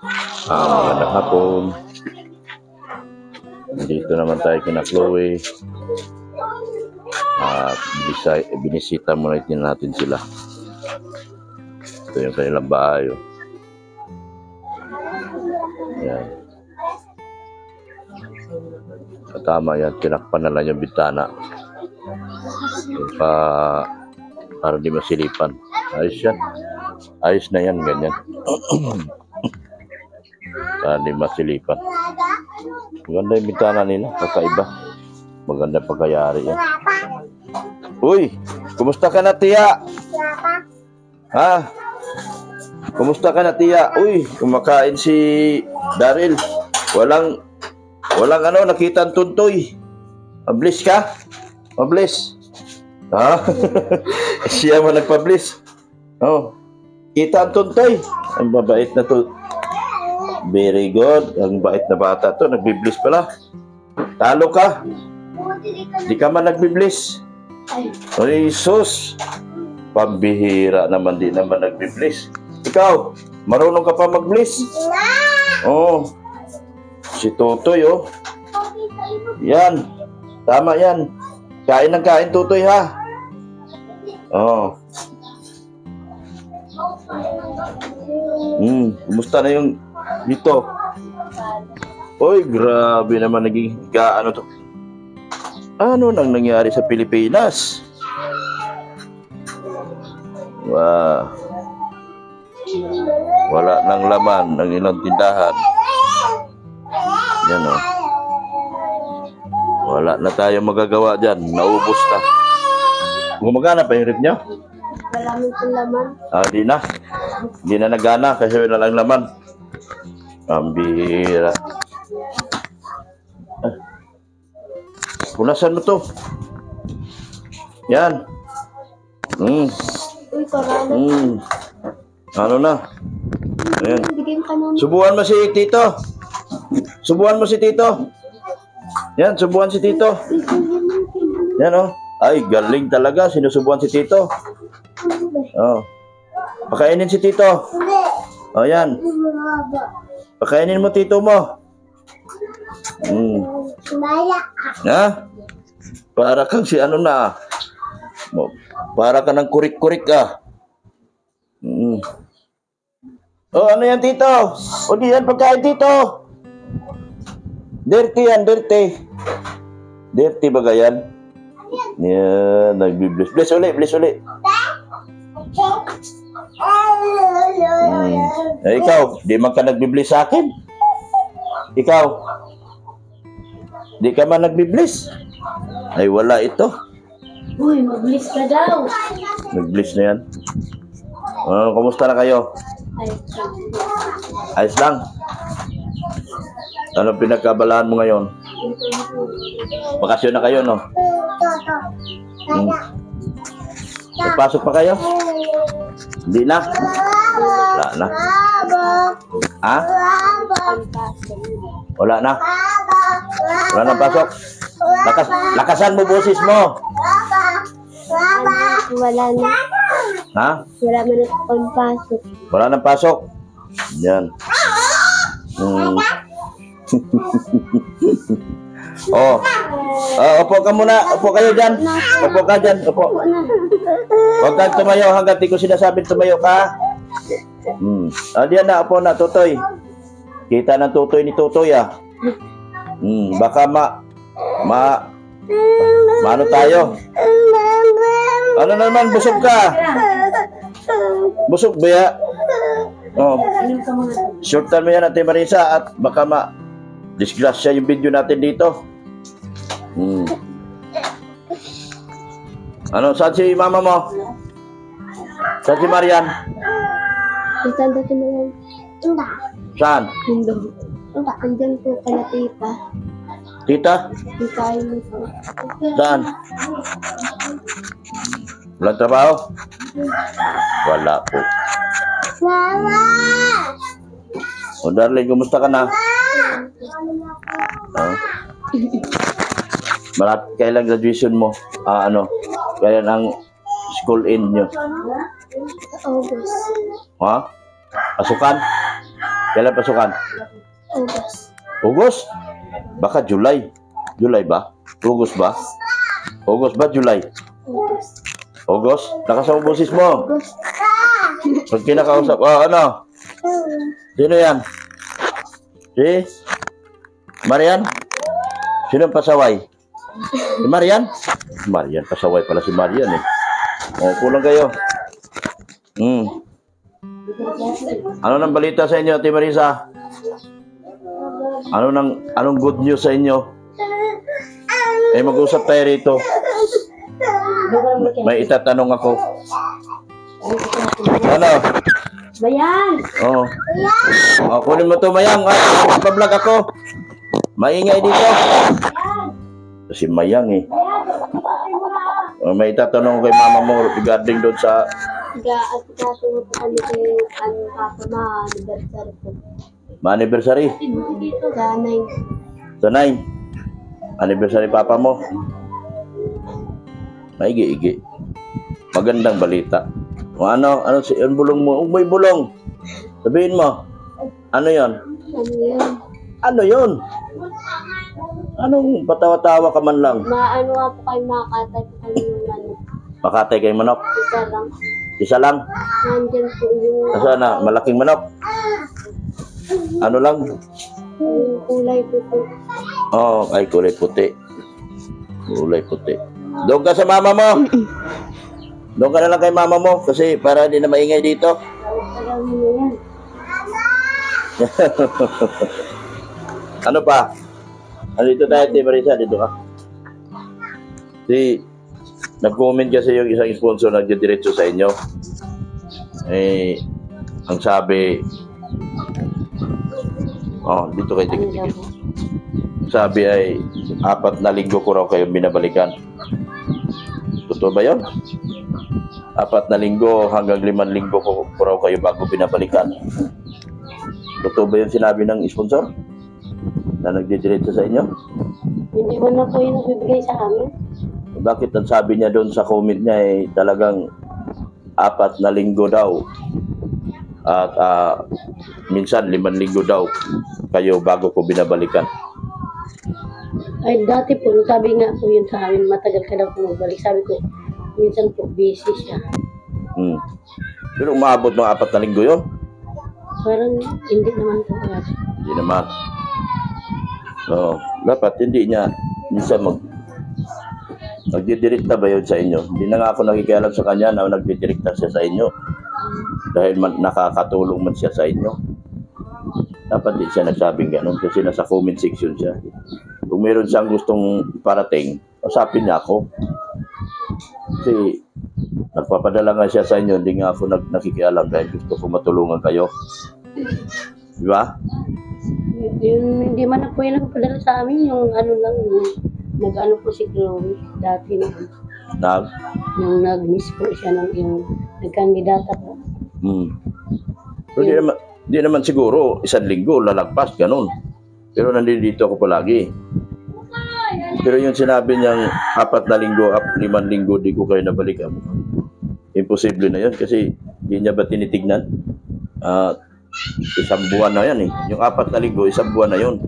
Magandang hapon. Dito naman tayo kina Chloe. Binisita muna natin sila. Ito yung kanilang bahay. Yan. Tama yan, tinakpan na lang yung bintana. Para di masilipan. Ayos yan. Ayos na yan, ganyan. Para di masilipan. Maganda yung bintana nila, kakaiba. Maganda pagkayari yan. Uy! Kumusta ka na, tiya? Ha? Kumusta ka na, tiya? Uy! Kumakain si Daryl. Walang nakita ang tuntoy. Mablis ka? Mablis? Ha? Siya mo nagpablis. Oh. Kita ang tuntoy. Ang mabait na to. Very good. Ang bait na bata to. Nagbiblis pala. Talo ka. Di ka man nagbiblis. O Jesus. Pambihira naman, di naman nagbiblis. Ikaw, marunong ka pa magblis? Oh. Si Tutoy, oh. Yan. Tama yan. Kain ng kain, Tutoy, ha? Oh. Kumusta na yung dito? Oy, grabe naman naging ano to? Ano nang nangyari sa Pilipinas? Wow. Wala nang laman ng ilang tindahan. Yan, oh. Wala na tayong magagawa dyan. Naubos na. Gumagana pa yung rip niya? Wala mo itong laman. Di na. Di na nagana kasi wala lang laman. Ang bihira. Punasan mo to. Yan. Uy, parang. Ano na? Ayan. Bigyan ka naman. Subuhan mo si Tito. Subuhan mo si Tito. Yan, subuhan si Tito. Yan, oh. Ay, galing talaga. Sinusubuhan si Tito. Oh. Pakainin si Tito. Oh, yan. Pakainin mo, Tito mo. Ha? Para kang si ano na. Para ka ng kurik-kurik ka. Oh, ano yan, Tito? O, di yan pagkain, Tito. Dirty yan, dirty. Dirty ba yan? Yan, nagbibless. Bless uli, bless uli. Ikaw, di man ka nagbibless sa akin? Ikaw, di ka man nagbibless? Ay, wala ito. Uy, mag-bliss ka daw. Nag-bliss na yan. Kumusta na kayo? Ayos lang. Anong pinagkabalaan mo ngayon? Bakasyon na kayo, no? Nagpasok pa kayo? Hindi na? Wala na. Ha? Wala na? Wala na pasok? Lakasan mo boses mo. Wala na. Ha? Wala mo na akong pasok. Wala nang pasok? Yan. Oh. Upo ka muna. Upo kayo dyan. Upo ka dyan. Upo. Huwag kang tumayo hanggang di ko sinasabing tumayo ka. Diyan na. Upo na, Tutoy. Kita ng Tutoy ni Tutoy, ah. Baka ano tayo? Ano naman? Busog ka? Busog ba ya? Oh. Shortan mo yan, Ate Marisa, at baka disgrasya yung video natin dito. Ano, saan si mama mo? Saan si Marian? Saan dati mo yan? Saan? Hindi. Andyan po ka na tita. Tita? Tita mo po. Saan? Walang trabaho? Wala po. Mama! O, darling, kumusta ka na? Kailan graduation mo? Kailan ang school in nyo? August. Ha? Pasukan? Kailan pasukan? August. August? Baka July. July ba? August ba? August ba? July? August. August? Lakas ang boses mo. August. Pag kinakausap, ano? Sino yan? Si? Marian? Sino ang pasaway? Si Marian? Marian, pasaway pala si Marian eh. O, kulang kayo. Ano nang balita sa inyo, Ate Marisa? Anong good news sa inyo? Eh, mag-usap tayo rito. May itatanong ako. Ano? Bayan! Oo. Oh, kunin mo to, Mayang. Pablog ako. Maingay dito. Si Mayang eh. May itatanong kay mama mo regarding doon sa... Nag-aasikaso po kami kay Papa ma-anniversary po. Ma-anniversary? Sa 9. Sa 9. Anniversary papa mo. Maigi-igi. Magandang balita. O ano si yung bulong mo? May bulong. Sabihin mo. Ano 'yon? Ano yun? Ano 'yon? Anong patawa-tawa ka man lang? Maano nga po kayo makakatay po kami yung ano. Makatay kay manok. Isa lang. Isa lang. Nandyan po yung, Asa na? Malaking manok. Ano lang? yung kulay po po. Oh, ay kulay puti. Kulay puti. Doon ka sa mama mo. Doon ka na lang kay mama mo kasi para hindi na maingay dito. Alam mo yan. Ano pa? Dito tayo, Ate Marisa, dito ka. Nag-comment kasi yung isang sponsor nagdidiretso sa inyo. Eh, ang sabi, dito kayo tigit-tigit. Sabi ay, 4 na linggo ko raw kayong binabalikan. Totoo ba yun? 4 na linggo hanggang 5 linggo ko raw kayo bago binabalikan. Totoo ba yung sinabi ng sponsor? Na nagdidiretso sa inyo? Hindi mo na po yung nagbibigay sa amin. Bakit ang sabi niya doon sa comment niya ay talagang 4 na linggo daw at minsan 5 linggo daw kayo bago ko binabalikan. Ay, dati po, sabi nga po yun sa amin, matagal ka daw bumabalik. Sabi ko, minsan po, busy siya. Pero umabot ng 4 na linggo yun? Parang hindi naman po. Hindi naman. Dapat hindi niya minsan nagdidirekta ba yun sa inyo? Hindi na nga ako nakikialam sa kanya na nagdidirekta siya sa inyo. Dahil nakakatulong man siya sa inyo. Dapat din siya nagsabing gano'n kasi nasa comment section siya. Kung meron siyang gustong parating, usapin niya ako. Kasi nagpapadala nga siya sa inyo, hindi nga ako nakikialam dahil gusto ko matulungan kayo. Di ba? Yung, hindi man na po yung nagpadala sa amin, yung ano lang, yung nag-ano po si Chloe, dati na. Yung nag-miss po siya ng yung nagkandidata po. Pero di naman siguro 1 linggo lalagpas ganun. Pero nandito ako palagi. Pero yung sinabi niyang 4 na linggo, 5 linggo di ko kayo nabalikan. Imposible na yun kasi hindi niya ba tinitignan? 1 buwan na yan eh. Yung 4 na linggo, 1 buwan na yun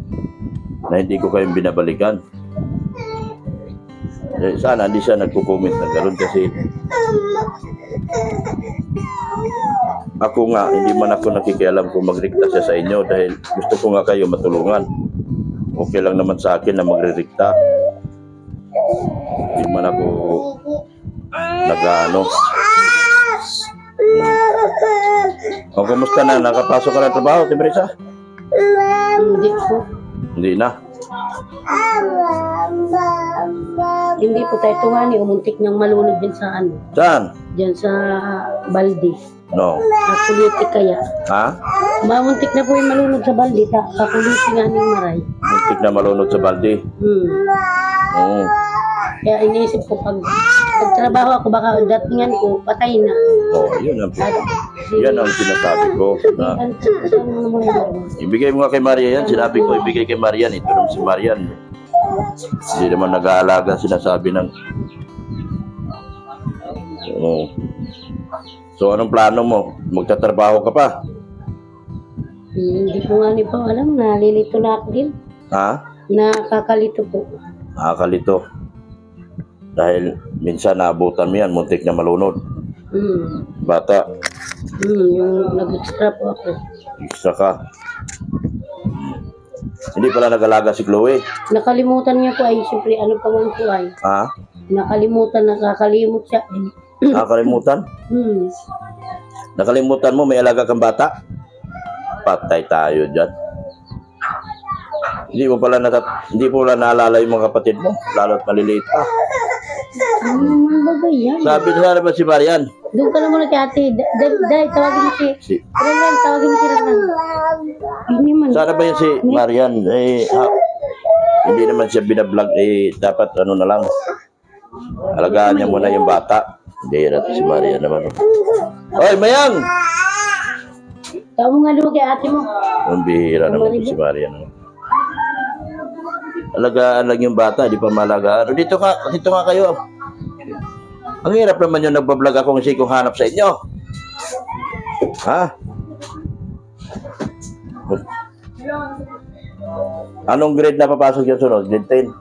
na hindi ko kayong binabalikan. Sana hindi siya nagko-comment na gano'n kasi ako nga, hindi man ako nakikialam kung magrekta siya sa inyo dahil gusto ko nga kayo matulungan. Okay lang naman sa akin na magre-rekta. Hindi man ako nag-ano. O, kumusta na? Nakapasok ka ng trabaho, Timarisa? Hindi po. Hindi na. Hindi po tayo tungani, umuntik niyang malunod din sa ano. Saan? Diyan sa balde. No. Sa kuliti kaya. Ha? Mamuntik na po yung malunod sa balde. Sa kuliti nga ning maray. Muntik na malunod sa balde. Oo. Kaya iniisip ko pag nagtrabaho ako baka datingan ko patay na. Yun ang sinasabi ko. Na, ibigay mo nga kay Marian yan. Sinabi ko ibigay kay Marian. Ito naman si Marian. Hindi naman nag-aalaga sinasabi ng... So, anong plano mo? Magtatrabaho ka pa? Hindi ko nga ni pa alam, nalilito na ako din. Ha? Nakakalito po. Nakakalito. Dahil minsan naabutan mo yan, muntik na malunod. Bata, Yung nag-extra po ako. extra ka. Hindi pala nag-alaga si Chloe. Nakalimutan niya po ay, siyempre, ano pa man po ay. Ha? Nakalimutan, nakakalimot siya. Nakalimutan? Nakalimutan mo, may alaga kang bata? Patay tayo dyan. Hindi mo pala naalala yung mga kapatid mo, lalo't maliliit pa. Ano naman bagay yan? Sabi na ba si Marian? Doon ka na muna kay ate. Dahil, tawagin mo si Renan, tawagin mo si Renan. Hindi man. Sana ba yun si Marian? Hindi naman siya binablog. Dapat ano na lang. Alagaan niya muna yung bata. Hindi natin si Marian naman. Oy, Mayang! Tawag mo nga doon kay ate mo. Ang bihira naman si Marian. Alagaan lang yung bata, di pa malagaan. Dito nga kayo. Ang hirap naman yung nagbablog ako kasi kung hanap sa inyo. Ha? Anong grade na papasok yung sunod? Grade 10?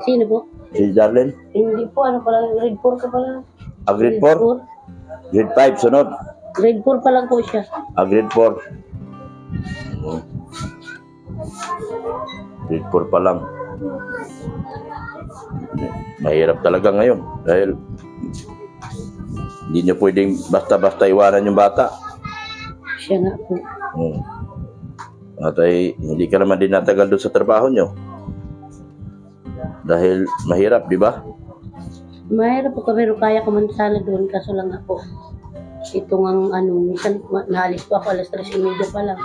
Sino po? Si Darlene? Hindi po, ano pala, grade 4 ka pala. Grade 4? Grade 5 sunod? Grade 4 pa lang po siya. Grade 4. Grade 4 pa lang. Mahirap talaga ngayon dahil hindi nyo pwedeng basta-basta iwanan yung bata. Siya nga po. At hindi ka naman din natagal doon sa trabaho nyo. Dahil mahirap, di ba? Mahirap po ka, pero kaya ko man sana doon, kaso lang ako. Ito nga minsan naalis po ako, alas 3:30 pa lang.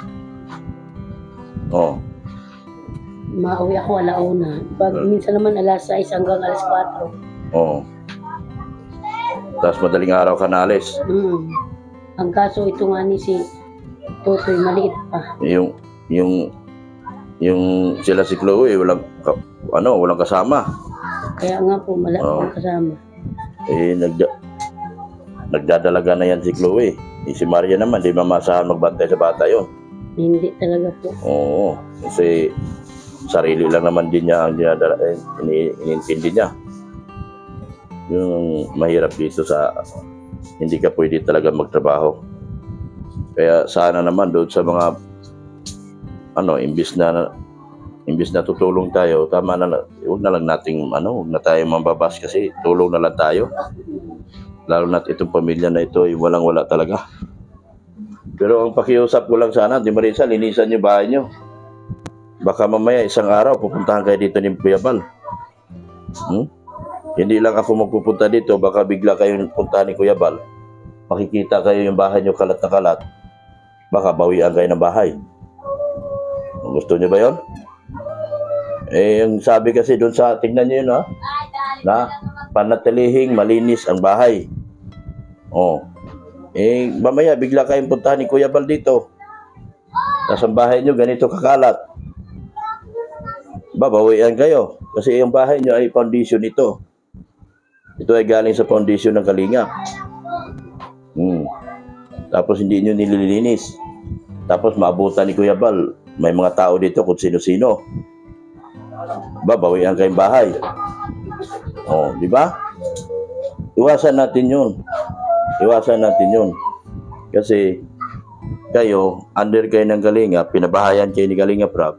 Oo. Mauwi ako alauna. Minsan naman alas 6 hanggang alas 4. Oo. Tapos madaling araw ka naalis. Ang kaso ito nga ni si Totoy, maliit pa. Yung sila si Chloe, walang kasama. Kaya nga po, akong kasama. Nagdadalaga na yan si Chloe. Si Maria naman, di mamasahan magbantay sa bata yon. Hindi talaga po. Oo, kasi sarili lang naman din niya ang iniintindi niya. Yung mahirap dito sa hindi ka pwede talaga magtrabaho. Kaya sana naman doon sa mga imbis na tutulong tayo, tama na, huwag na lang nating huwag na tayo mambabas kasi tulong na lang tayo. Lalo na itong pamilya na ito, walang-wala talaga. Pero ang pakiusap ko lang sana, Di Marisa, linisan niyo bahay niyo. Baka mamaya isang araw pupuntahan kayo dito ni Kuya Bal. Hindi lang ako magpupunta dito, baka bigla kayo puntahan ni Kuya Bal. Makikita kayo yung bahay niyo kalat na kalat. Baka bawian kayo ng bahay. Gusto niyo ba 'yon? Yung sabi kasi doon sa tingnan niyo yun, na panatilihing malinis ang bahay. Mamaya bigla kayong puntahan ni Kuya Bal dito. Tapos ang bahay niyo ganito kakalat. Babawian kayo. Kasi yung bahay niyo ay foundation ito. Ito ay galing sa foundation ng Kalingap. Tapos hindi niyo nililinis. Tapos maabutan ni Kuya Bal. May mga tao dito kung sino-sino. Babawian kayong bahay. Di ba? Iwasan natin yun. Kasi kayo, under kayo ng Kalingap, pinabahayan kayo ni Kalingap Rap.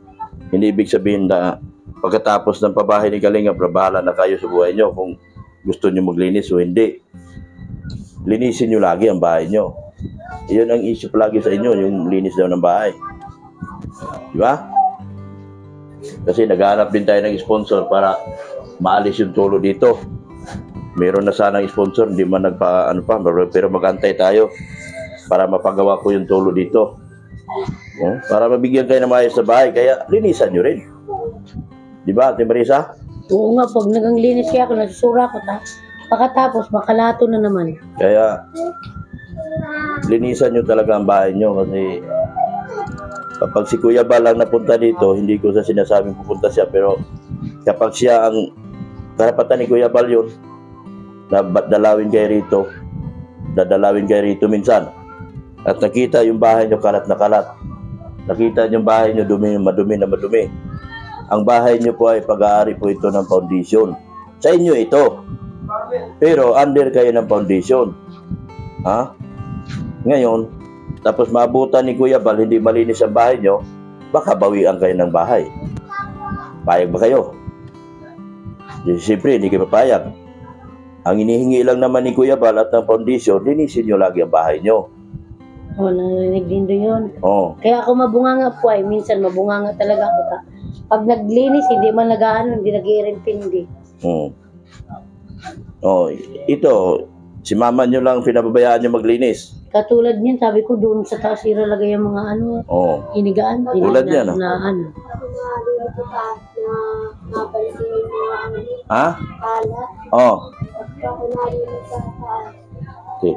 Hindi ibig sabihin na pagkatapos ng pabahay ni Kalingap Rap, bahala na kayo sa buhay nyo kung gusto nyo maglinis o hindi. Linisin nyo lagi ang bahay nyo. Iyon ang issue lagi sa inyo, yung linis daw ng bahay. Di ba? Kasi naghahanap din tayo ng sponsor para maalis yung tulo dito. Meron na sanang sponsor, hindi man pero mag-antay tayo para mapagawa ko yung tulo dito. Para mabigyan kayo ng maayos sa bahay, kaya linisan nyo rin. Di ba, Ate Marisa? Oo nga, pag naganglinis kaya ako, nasusura ko pagkatapos, makalato na naman. Kaya, linisan nyo talaga ang bahay nyo kasi kapag si Kuya Bal ang napunta dito, hindi ko sa sinasabing pupunta siya, pero kapag siya ang karapatan ni Kuya Bal yun, na dadalawin kayo rito minsan, at nakita yung bahay nyo kalat na kalat, Nakita niyo yung bahay niyo madumi na madumi. Ang bahay niyo po ay pag-aari po ito ng foundation. Sa inyo ito. Pero under kayo ng foundation. Ha? Ngayon, tapos maabutan ni Kuya Bal, hindi malinis ang bahay niyo, baka bawian kayo ng bahay. Payag ba kayo? Siyempre, hindi kayo papayag. Ang inihingi lang naman ni Kuya Bal at ng foundation, linisin niyo lagi ang bahay niyo. Narinig din doon yun. Oh. Kaya ako mabunganga po ay, minsan mabunganga talaga ako. Pag naglinis, hindi man hindi nag-iirintindi. Oh, ito, si mama nyo lang pinababayaan nyo maglinis. Katulad niyan, sabi ko doon sa taas ilalagay yung mga inigaan. Tulad yan, Ha? Oh. Okay.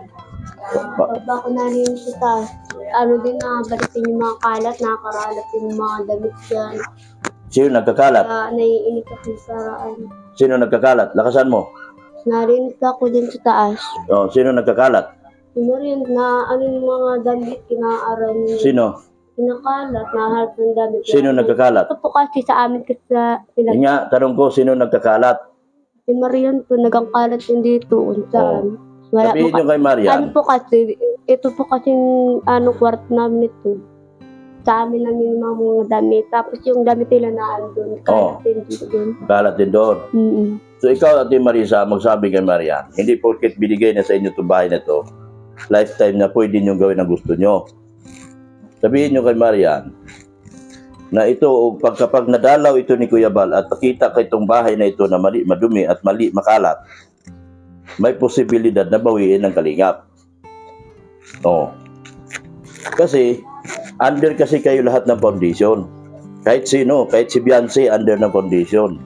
Pag ako narinig sa taas, din balikin yung mga kalat, nakakaralat yung mga damit dyan. Sino nagkakalat? Naiinip ako sa saraan. Sino nagkakalat? Lakasan mo. Narinig ako din sa taas. Oh, sino nagkakalat? Rin na yung mga damit kinaaral niya. Sino? Kinakalat, naharap ng damit. Sino nagkakalat? Ito po kasi sa amin kasi sila. Nga, tanong ko, sino nagkakalat? Si Marian po, nagkakalat din dito. Saan? Sabihin nyo kay Marian. Ano po kasi, ito po kasing kwarto namin ito. Sa amin lang yung mga damit. Tapos yung damit nila na andun. Kalat din doon. Kalat din doon. So ikaw, Ate Marisa, magsabi kay Marian, hindi porket binigay na sa inyo itong bahay na ito, lifetime na pwede nyo gawin ang gusto nyo. Sabihin nyo kay Marian, na ito, kapag nadalaw ito ni Kuya Bal at nakita ka itong bahay na ito na madumi at makalat, may posibilidad na bawiin ng kalingap. Kasi, under kasi kayo lahat ng foundation. Kahit sino, kahit si Beyonce, under ng foundation.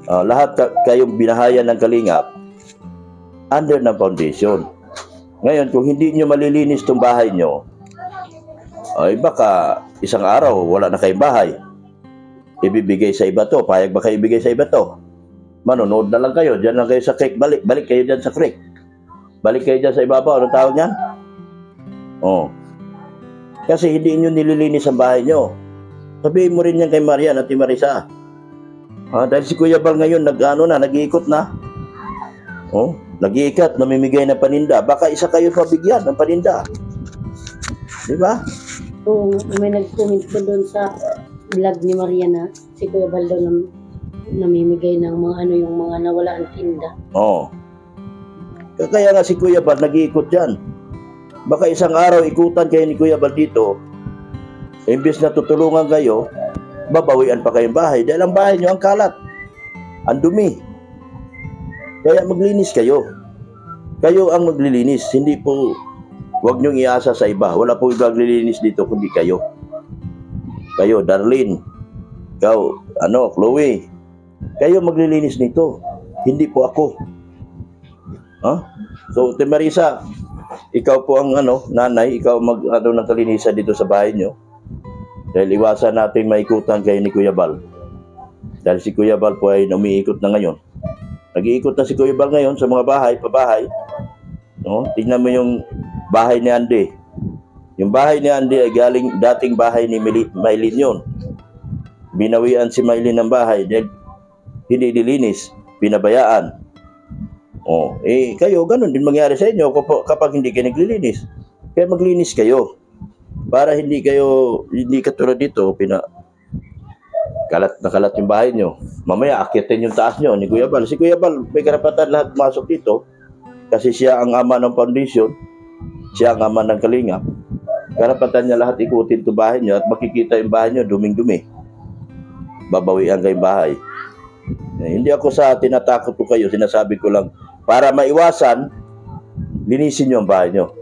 Lahat kayong binahayan ng kalingap, under ng foundation. Ngayon, kung hindi nyo malilinis itong bahay nyo, ay baka isang araw, wala na kayong bahay. Ibibigay sa iba to. Payag ba kayo ibigay sa iba to? Manonood na lang kayo. Diyan lang kayo sa creek. Balik kayo dyan sa creek. Balik kayo dyan sa ibabaw. Anong tawag niyan? Kasi hindi nyo nililinis ang bahay nyo. Sabihin mo rin yan kay Marian at Marisa. Dahil si Kuya Bal ngayon, nag-iikot na. Nag-iikat, namimigay ng paninda. Baka isa kayo mabigyan ng paninda. Di ba? May nag-comment po doon sa vlog ni Mariana, si Kuya Bal daw namimigay ng mga yung mga nawala ang tinda. Kaya nga si Kuya Bal nag-iikot yan. Baka isang araw ikutan kayo ni Kuya Bal dito, imbes na tutulungan kayo, babawian pa kayong bahay dahil ang bahay nyo ang kalat, ang dumi. Kaya maglinis kayo. Kayo ang maglilinis, hindi po, huwag nyong iasa sa iba. Wala po ibang maglilinis dito kundi kayo. Kayo, Darlene, ikaw, Chloe, kayo maglilinis nito, hindi po ako. So, Ate Marisa, ikaw po ang nanay, ikaw ng kalinisan dito sa bahay nyo. Dahil iwasan natin maikutan kayo ni Kuya Bal. Dahil si Kuya Bal po ay umiikot na ngayon. Nag-iikot na si Kuya Bal ngayon sa mga bahay, pabahay. Tingnan mo yung bahay ni Andy. Yung bahay ni Andy ay galing dating bahay ni Maylin yun. Binawian si Maylin ng bahay dahil hindi dilinis, pinabayaan. Kayo, ganun din mangyari sa inyo kapag hindi kayo naglilinis. Kaya maglinis kayo. Para hindi katulad dito, kalat na kalat yung bahay nyo. Mamaya, akitin yung taas nyo ni Kuya Bal. Si Kuya Bal, may karapatan lahat masok dito. Kasi siya ang ama ng foundation. Siya ang ama ng kalingap. Karapatan niya lahat ikutin itong bahay nyo at makikita yung bahay nyo, duming-dumi. Babawian kayong bahay. Hindi ako tinatakot ko kayo, sinasabi ko lang, para maiwasan, linisin nyo ang bahay nyo.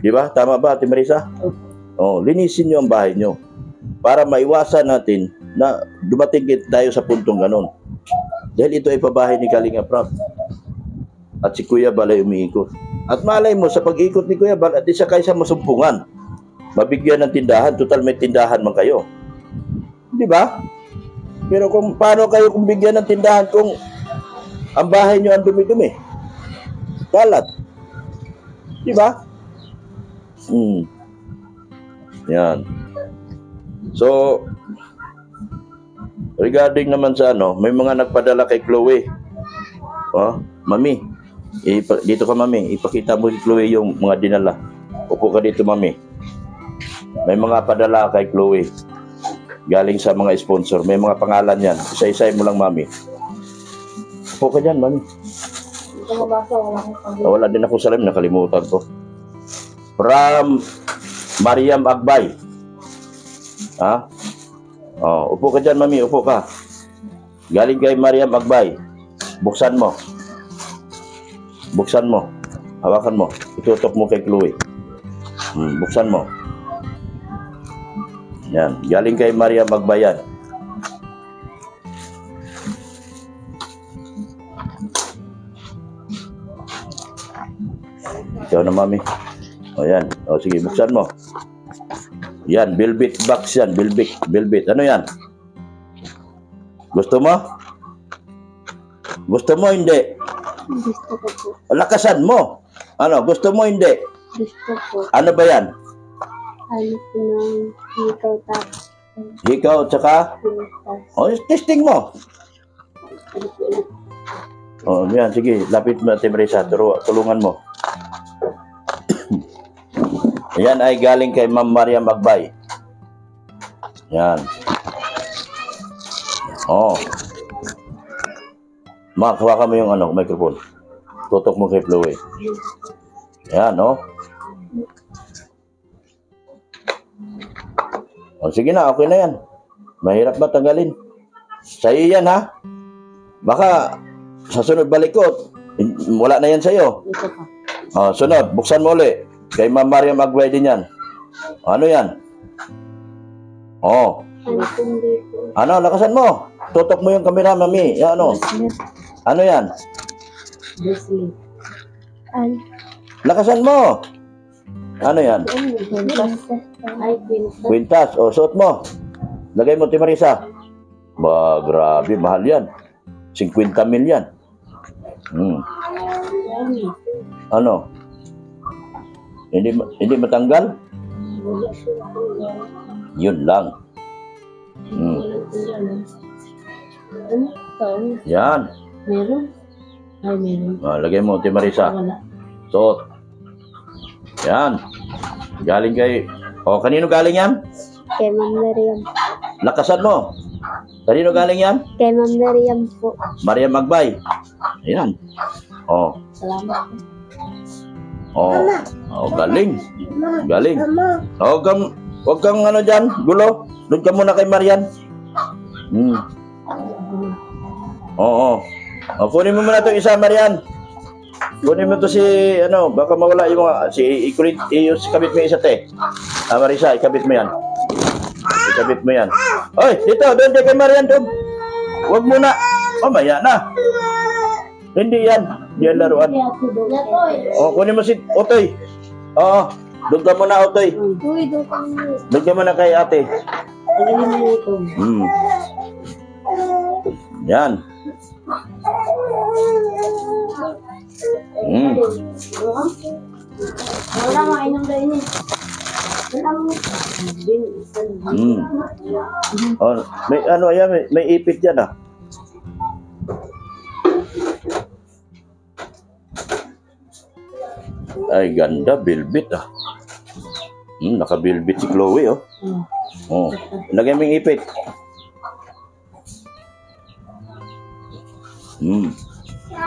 Di ba? Tama ba, Ate Marisa? Linisin nyo ang bahay nyo. Para maiwasan natin na dumating tayo sa puntong ganon. Dahil ito ay pabahay ni Kalinga Prab. At si Kuya Bal ay umiikot. At malay mo, sa pag-ikot ni Kuya Bal, at isa kayo sa masumpungan. Mabigyan ng tindahan, total may tindahan man kayo. Di ba? Pero paano kayo kung bigyan ng tindahan kung ang bahay nyo ang dumi-dumi? Kalat. Di ba? Yan. So, regarding naman sa ano, may mga nagpadala kay Chloe. Oh, Mami, dito ka Mami, ipakita mo kay Chloe yung mga dinala. Upo ka dito Mami. May mga padala kay Chloe. Galing sa mga sponsor. May mga pangalan yan. Isa-isay mo lang Mami. Upo ka dyan Mami. Wala din ako sa lalim, nakalimutan ko. From Mariam Agbay. Ha? Oh, upo ka dyan, Mami. Upo ka. Galing kay Mariam Agbay. Buksan mo. Buksan mo. Hawakan mo. Itutok mo kay Chloe. Buksan mo. Yan. Galing kay Mariam Agbay yan. Ikaw na, Mami. O, yan. O, sige. Buksan mo. Yan, Velvet box yan, Velvet. Ano yan? Gusto mo? Gusto mo, hindi? Gusto ko po. Lakasan mo. Ano, gusto mo, hindi? Gusto po. Ano ba yan? Ano po ng ikaw tapos. Ikaw, tsaka? O, testing mo. O, yan, sige. Lapit mo, Ate Marisa. Tulungan mo. Yan ay galing kay Ma'am Mariam Agbay. Yan. Oh. Mark, hawakan mo yung ano, microphone. Tutok mo kay Chloe. Yan, oh. Oh, sige na, okay na yan. Mahirap ba tanggalin? Sa'yo yan, ha? Baka sa sunod balik ko, wala na yan sa'yo. Ito pa. Oh, sunod, buksan mo ulit. Kay Ma'am Mariam Agbay din yan. Ano yan? Oh. Ano po dito? Ano, lakasan mo. Tutok mo yung camera, Mami. Yan, ano? Ano yan? Bracelet. Ano? Lakasan mo. Ano yan? Ay, quintas. Quintas. O, suot mo. Lagay mo, Timarisa. Ba, grabe. Mahal yan. 50 mil yan. Ano? Hindi matanggal? Yun lang. Ano? Saan? Yan. Meron? Ay, meron. Lagay mo, Timarisa. Wala. Suot. Yan. Galing kay... O, kanino galing yan? Kay Ma'am Miriam. Lakasan mo. Kanino galing yan? Kay Ma'am Miriam po. Mariam Agbay. Ayan. O. Salamat. Oh, galing. Galing. Huwag kang ano dyan, gulo. Doon ka muna kay Marian. Oo. O, kunin mo muna itong isa, Marian. Kunin mo to si, ano, baka mawala yung mga, si kabit mo yung isa, te. Marisa, ikabit mo yan. Ikabit mo yan. Oy, dito, doon kay Marian, doon. Huwag muna. Mamaya na. Hindi yan. Hindi yan laruan. O, kunin mo si Otoy. Oo. Doon ka muna, Otoy. Uy, doon kami. Doon ka muna kay ate. Tagalin mo na ito. Yan. Wala, mainom daw yun eh. Wala mo. Oh, may ano, ayan, may ipit yan, ah. Ay, ganda, velvet, ah. Naka-velvet si Chloe, oh. Oh, lagay mo yung ipit.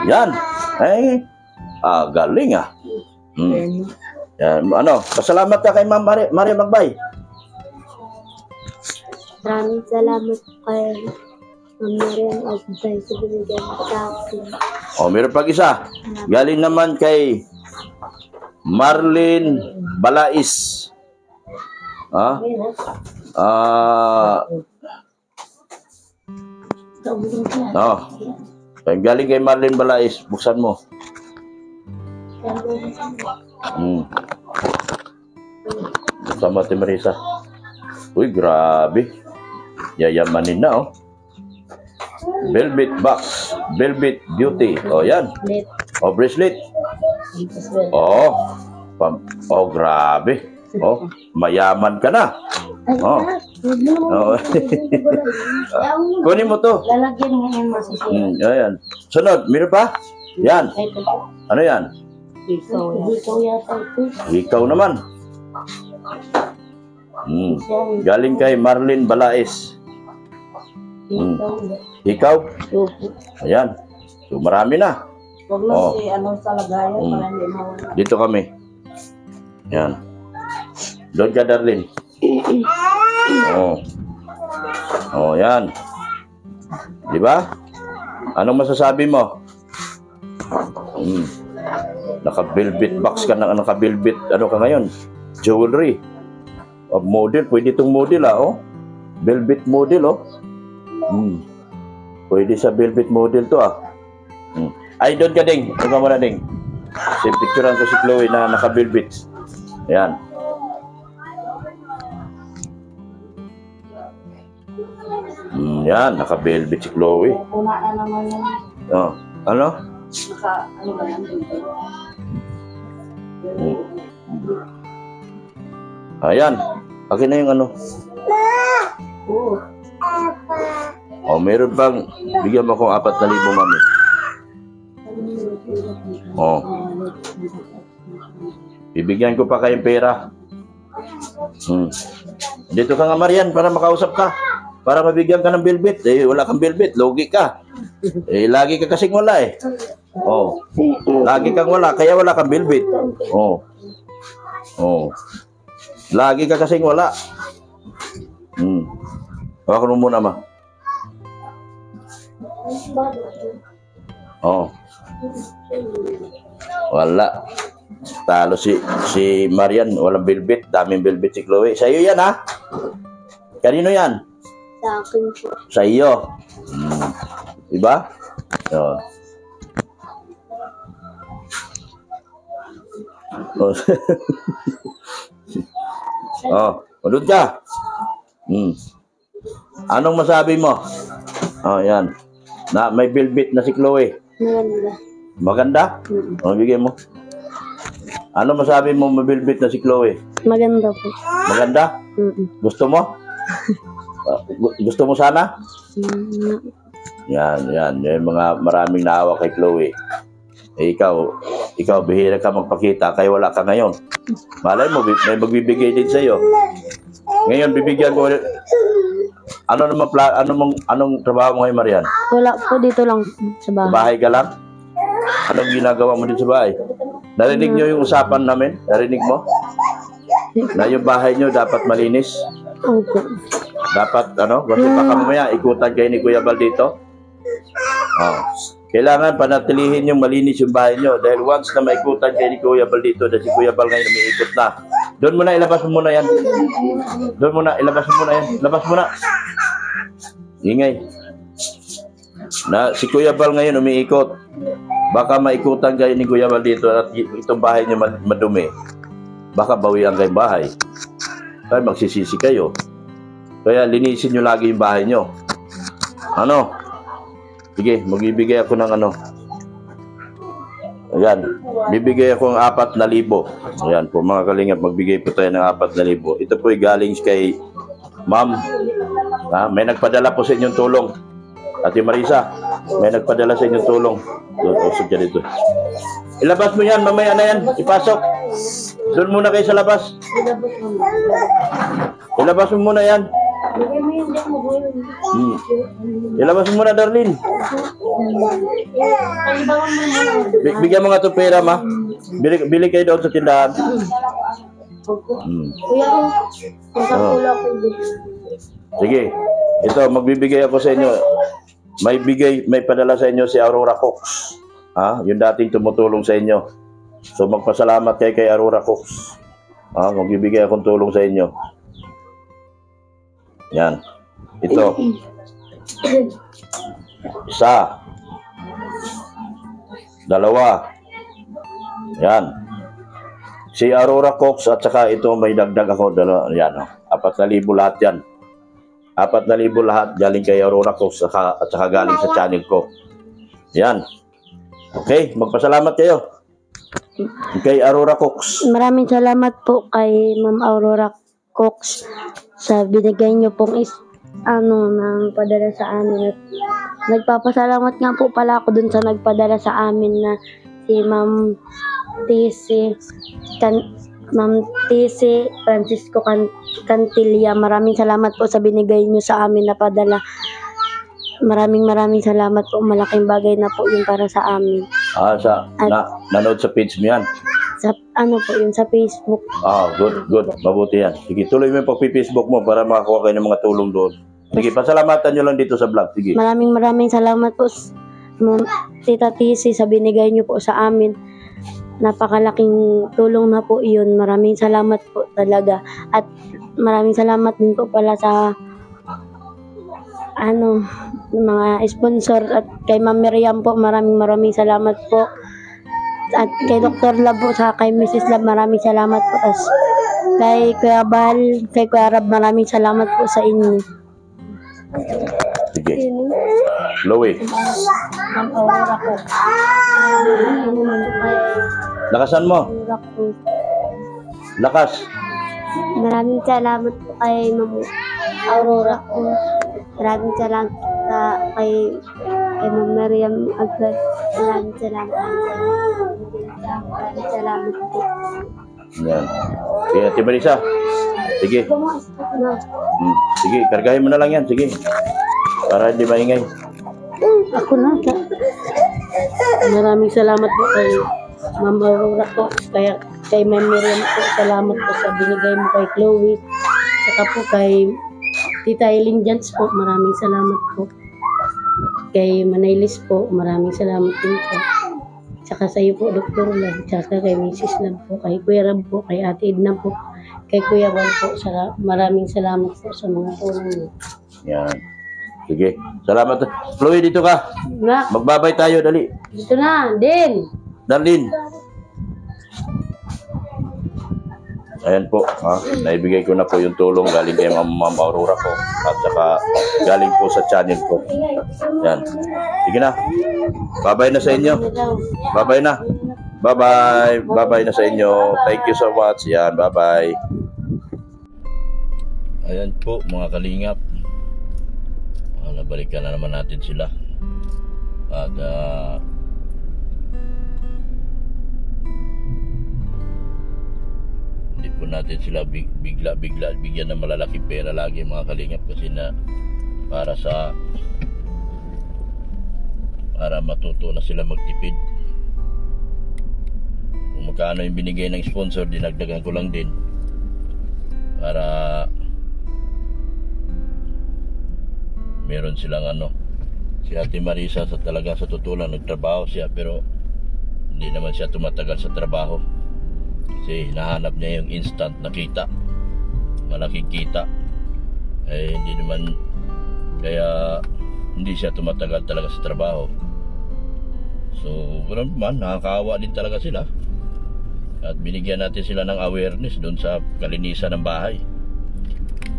Yan. Ay, galing, ah. Yan, ano, pasalamat ka kay Ma'am Mariam Agbay. Maraming salamat kay Ma'am Miriam Agbay sa binigyan sa akin. Oh, meron pag isa. Galing naman kay Marlene Balais. Ha? Oh. Galing kay Marlene Balais. Buksan mo. Buksan mo, Ate Marisa. Uy, grabe. Yayamanin na, oh. Velvet box. Velvet beauty. Oh, yan. Oh, bracelet. Oh. Oh, grabe. Oh, mayaman ka na. Oh. Oo. Kunin mo to. Lalagyan mo yung masisira. Ayan. Sunod, meron pa? Yan. Ito po. Ano yan? Ikaw yata ito. Ikaw naman. Galing kay Marlene Balaes. Ikaw? Opo. Ayan. So, marami na. Huwag lang Oh. ano sa lagayan para hindi mawala. Dito kami. Yan. Doon ka, Darlene. Oh, yan. Di ba? Anong masasabi mo? Naka-velvet box ka na, naka-velvet, ano ka ngayon? Jewelry. Model, pwede itong model oh. Velvet model Pwede sa velvet model to Ay, doon ka ding. Doon ka muna ding. Picturean ko si Chloe na naka-velvet. Ayan. Yan, naka-velvet si Chloe. Puna na naman yan. Oh, ano? Ano ba yan? Ayan. Akin na yung ano. Oo. Oh, meron pang bigyan mo akong 4,000, mami. Oh. Bibigyan ko pa kayong pera. Dito ka nga, Marian, para makausap ka. Para mabigyan ka ng velvet. Wala kang velvet, logi ka. Lagi ka kasing wala Oh. Lagi kang wala, kaya wala kang velvet. Oh. Lagi ka kasing wala. Hawakan mo muna, ma. Oh. Wala. Talo si Marian, walang velvet, daming velvet si Chloe. Sa iyo yan, ha? Kanino yan? Sa akin po. Sa iyo. Diba? Ulod ka. Anong masabi mo? Yan. Na may velvet na si Chloe. Maganda. Maganda? Bigay mo. Ano masabi mo may velvet na si Chloe? Maganda po. Maganda? Gusto mo? Gusto mo sana? Yan. Yung mga maraming naawa kay Chloe. Ikaw, bihira ka magpakita, kaya wala ka ngayon. Malay mo, may magbibigay din sa'yo. Ngayon, bibigyan ko. Anong trabaho mo ngayon, Marian? Wala po, dito lang sa bahay. Bahay ka lang? Anong ginagawa mo dito sa bahay? Narinig nyo yung usapan namin? Narinig mo? Na yung bahay nyo dapat malinis? Opo. Dapat, kasi baka mamaya ikutan kayo ni Kuya Bal dito. Kailangan panatilihin yung malinis yung bahay nyo. Dahil once na maikutan kayo ni Kuya Bal dito, dahil si Kuya Bal ngayon umiikot na. Doon muna, ilabas mo muna yan. Doon muna, ilabas mo muna yan. Labas mo na. Ingay. Si Kuya Bal ngayon umiikot. Baka maikutan kayo ni Kuya Bal dito at itong bahay nyo madumi. Baka bawian kayong bahay. Kaya magsisisi kayo. Kaya linisin nyo lagi yung bahay nyo. Sige, magbibigay ako ng Ayan, bibigay ako ng 4,000. Ayan po mga kalingap, magbigay po tayo ng 4,000. Ito po ay galing kay Ma'am. May nagpadala po sa inyong tulong. Ate Marisa, may nagpadala sa inyong tulong. Usog ka dito. Ilabas mo yan, mamaya na yan. Ipasok. Doon muna kayo sa labas. Ilabas mo muna yan. Ilabas mo muna, Darlene. Bigyan mo nga ito pera, ma. Bili kayo doon sa tindahan. Sige. Ito, magbibigay ako sa inyo. May padala sa inyo si Aurora Cox. Yung dating tumutulong sa inyo. So magpasalamat kayo kay Aurora Cox. Magbibigay akong tulong sa inyo. Yan. Ito. Isa. Dalawa. Yan. Si Aurora Cox at saka ito may dagdag ako. Yan. 4,000 lahat yan. 4,000 lahat galing kay Aurora Cox at saka galing sa channel ko. Yan. Okay. Magpasalamat kayo. Kay Aurora Cox. Maraming salamat po kay Ma'am Aurora Cox sa binigay niyo pong nang padala sa amin. At nagpapasalamat nga po pala ako dun sa nagpadala sa amin na si Ma'am Tisi Francisco Cantilla. Maraming salamat po sa binigay niyo sa amin na padala. Maraming salamat po. Malaking bagay na po yun para sa amin. Nanood sa page mo yan? Sa po yun, sa Facebook. Good. Mabuti yan. Sige, tuloy mo yung pag-Facebook mo para makakuha kayo ng mga tulong doon. Sige, pasalamatan nyo lang dito sa vlog. Sige. Maraming salamat po, Tita Tisi, sa binigay niyo po sa amin. Napakalaking tulong na po iyon. Maraming salamat po talaga. At maraming salamat din po pala sa mga sponsor at kay Ma'am Miriam po. Maraming salamat po. At kay Dr. Lab po, sa kay Mrs. Lab, maraming salamat po. At kay Kuya Bal, kay Kuya Rab, maraming salamat po sa inyo. Sige. Chloe. Ma'am Aurora po. Lakasan mo. Lakas. Maraming salamat po kay Ma'am Aurora po. Maraming salamat kay Ma'am Miriam Agad. Maraming salamat po. Yan. Sige, Ate Marisa. Sige. Sige, kargahin mo na lang yan. Sige. Para hindi maingay. Ako na. Maraming salamat po kay Ma'am Aurora po. Kay Ma'am Miriam po. Salamat po sa binigay mo kay Chloe. Saka po kay Tita Eileen Jans po. Maraming salamat po. Kay Manaylis po. Maraming salamat din po. Saka sa iyo po, Dr. Lab. Saka kay Mrs. Lab po. Kay Kuya Rab po. Kay Ate Edna po. Kay Kuya Bal po. Maraming salamat po sa mga tulong niyo. Yan. Sige. Salamat. Chloe, dito ka. Na, Magbabay tayo, dali. dito na. Din. Darlene. Ayan po, naibigay ko na po yung tulong galing kay Ma'am Aurora ko at saka galing po sa channel ko. Yan. Sige na. Bye-bye na sa inyo. Bye-bye na. Bye-bye. Bye-bye na sa inyo. Thank you so much. Yan, bye-bye. Ayan po, mga kalingap. Nabalikan na naman natin sila. At hindi po natin sila bigla bigyan ng malalaking pera lagi, mga kalingap, kasi na para matuto na sila magtipid. Kung magkano yung binigay ng sponsor, dinagdagan ko lang din para meron silang si Ate Marisa sa totoo lang nagtrabaho siya, pero hindi naman siya tumatagal sa trabaho kasi hinahanap niya yung instant na kita, malaking kita. Hindi naman, kaya hindi siya tumatagal talaga sa trabaho. So ganoon man, nakakaawa din talaga sila, at binigyan natin sila ng awareness doon sa kalinisan ng bahay.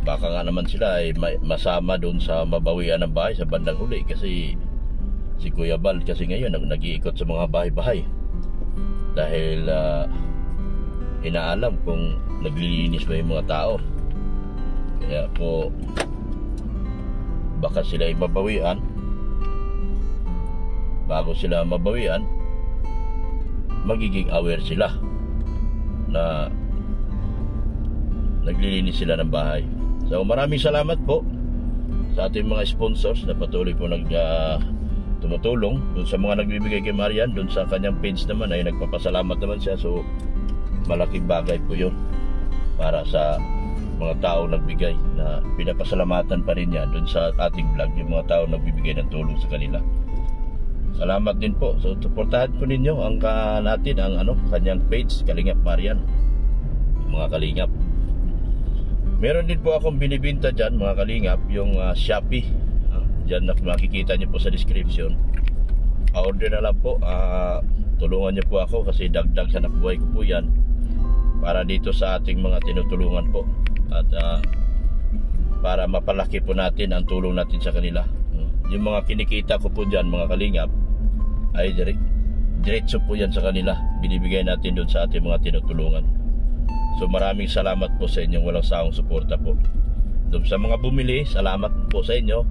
Baka nga naman sila ay masama doon sa mabawian ng bahay sa bandang huli, kasi si Kuya Bal kasi ngayon nag-iikot sa mga bahay-bahay dahil inaalam kung naglilinis ba yung mga tao. Kaya po baka sila ay mabawian. Bago sila mabawian, magiging aware sila na naglilinis sila ng bahay. So maraming salamat po sa ating mga sponsors na patuloy po tumutulong. Doon sa mga nagbibigay kay Marian, doon sa kanyang page naman ay nagpapasalamat naman siya. So malaking bagay po yun para sa mga tao nagbigay, na pinapasalamatan pa rin niya doon sa ating vlog, yung mga tao nagbibigay ng tulong sa kanila. Salamat din po. So suportahan po ninyo ang kanyang page, Kalingap Marian, mga kalingap. Meron din po akong binibinta dyan, mga kalingap, yung Shopee. Dyan na makikita nyo po sa description. Order na lang po. Tulungan nyo po ako kasi dagdag sa buhay ko po yan para dito sa ating mga tinutulungan po. At para mapalaki po natin ang tulong natin sa kanila. Yung mga kinikita ko po dyan, mga kalingap, ay diretso po yan sa kanila. Binibigay natin doon sa ating mga tinutulungan. So maraming salamat po sa inyong walang sawang suporta po. Doon sa mga bumili, salamat po sa inyo.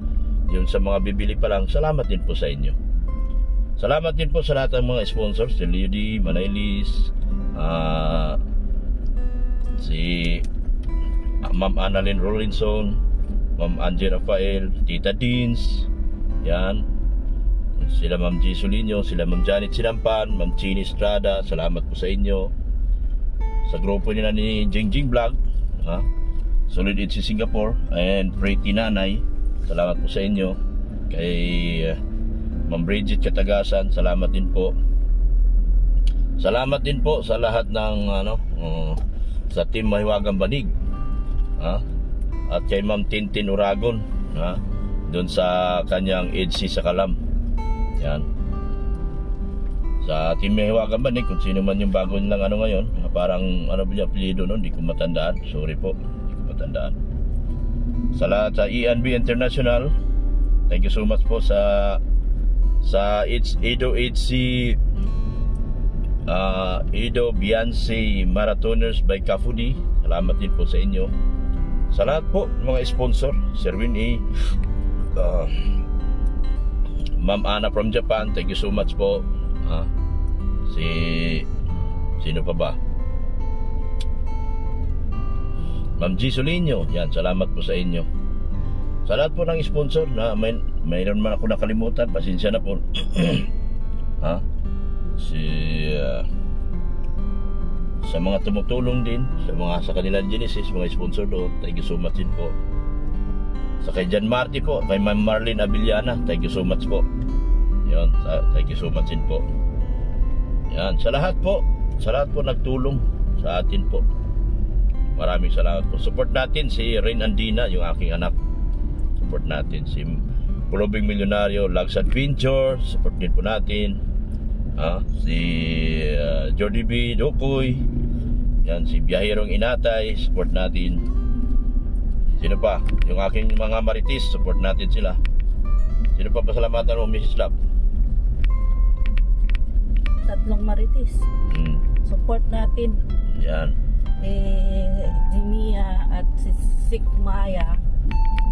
Yung sa mga bibili pa lang, salamat din po sa inyo. Salamat din po sa lahat ng mga sponsors, si Lady Manailis, si Ma'am Annalyn Rollinson, Ma'am Angie Rafael, Tita Deans, yan, sila Ma'am G. Solino, sila Ma'am Janet Sinampan, Ma'am Chini Estrada, salamat po sa inyo. Sa grupo nila ni Jingjing Vlog, Solid It's Singapore, and Pretty Nanay, salamat po sa inyo. Kay Ma'am Bridget Katagasan, salamat din po. Salamat din po sa lahat ng sa Team Mahiwagang Banig, at kay Ma'am Tintin Uragon, doon sa kanyang EDC sa Kalam. Yan. Sa Team Mahiwagang Banig, kung sino man yung bago nilang ngayon, parang ba yung apelido nun, hindi ko matandaan. Sorry po, hindi ko matandaan. Sa lahat sa ENB International, thank you so much po sa Edo HC Edo Beyonce Marathoners by Kafudi, salamat din po sa inyo. Sa lahat po mga sponsor, Sir Winnie, Ma'am Anna from Japan, thank you so much po. Sino pa ba? Ma'am G. Solino, yan, salamat po sa inyo. Sa lahat po ng sponsor na mayroon man ako nakalimutan, pasensya na po. Sa mga tumutulong din, sa kanilang Genesis, mga sponsor doon, thank you so much din po. Sa kay Jan Marty po, kay Ma'am Marlene Abiliana, thank you so much po. Yan, thank you so much din po. Yan, sa lahat po nagtulong sa atin po. Maraming salamat po. Support natin si Rain Andina, yung aking anak. Support natin si Pulubing Milyonaryo, Lags Adventure, support din po natin. Si Jordy B. Dokoy, yan, si Biyahirong Inatay, support natin. Sino pa? Yung aking mga maritis, support natin sila. Sino pa pasalamatan mo, Mrs. Love? 3 maritis. Support natin. Yan. Jimia at si Sik Maya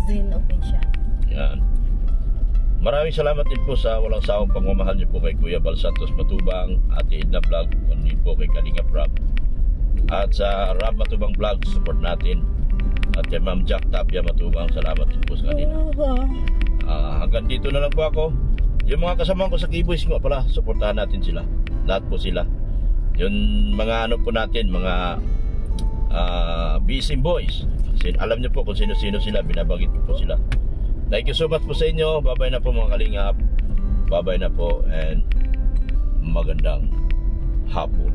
Zin Official. Yan. Maraming salamat din po sa walang sawang pagmamahal niyo po kay Kuya Bal Santos Matubang, Ate Edna Vlog, kundi po kay Kalinga Prab, at sa Rab Matubang Vlog, support natin, at kay Ma'am Jack Tapia Matubang, salamat din po sa kanila. Hanggang dito na lang po ako. Yung mga kasama ko sa Keyboys ko pala, supportahan natin sila, lahat po sila. Yung mga po natin, mga Bisim Boys, alam niyo po kung sino-sino sila, binabagit po sila. Thank you so much po sa inyo. Bye-bye na po mga kalingap. Bye-bye na po and magandang hapon.